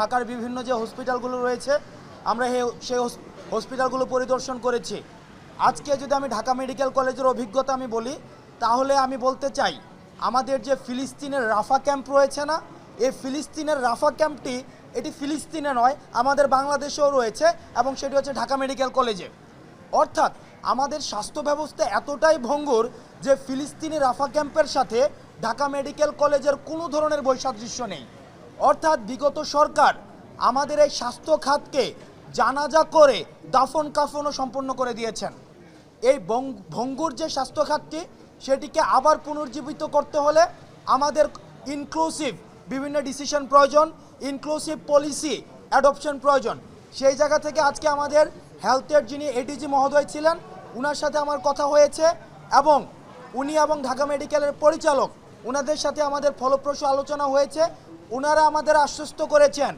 ঢাকার বিভিন্ন যে হসপিটালগুলো রয়েছে আমরা সেই হসপিটালগুলো পরিদর্শন করেছি। আজকে যদি আমি ঢাকা মেডিকেল কলেজের অভিজ্ঞতা আমি বলি, তাহলে আমি বলতে চাই আমাদের যে ফিলিস্তিনের রাফা ক্যাম্প রয়েছে না, এই ফিলিস্তিনের রাফা ক্যাম্পটি এটি ফিলিস্তিনে নয়, আমাদের বাংলাদেশেও রয়েছে এবং সেটি হচ্ছে ঢাকা মেডিকেল কলেজে। অর্থাৎ আমাদের স্বাস্থ্য ব্যবস্থা এতটাই ভঙ্গুর যে ফিলিস্তিনি রাফা ক্যাম্পের সাথে ঢাকা মেডিকেল কলেজের কোনো ধরনের বৈসাদৃশ্য নেই। অর্থাৎ বিগত সরকার আমাদের এই স্বাস্থ্য খাতকে জানাজা করে দাফন কাফনও সম্পন্ন করে দিয়েছেন। এই ভঙ্গুর যে স্বাস্থ্য খাতটি সেটিকে আবার পুনর্জীবিত করতে হলে আমাদের ইনক্লুসিভ বিভিন্ন ডিসিশন প্রয়োজন, ইনক্লুসিভ পলিসি অ্যাডপশন প্রয়োজন। সেই জায়গা থেকে আজকে আমাদের হেলথের যিনি এডিজি মহোদয় ছিলেন ওনার সাথে আমার কথা হয়েছে এবং উনি এবং ঢাকা মেডিকেলের পরিচালক ওনাদের সাথে আমাদের ফলপ্রসূ আলোচনা হয়েছে। ওনারা আমাদের আশ্বস্ত করেছেন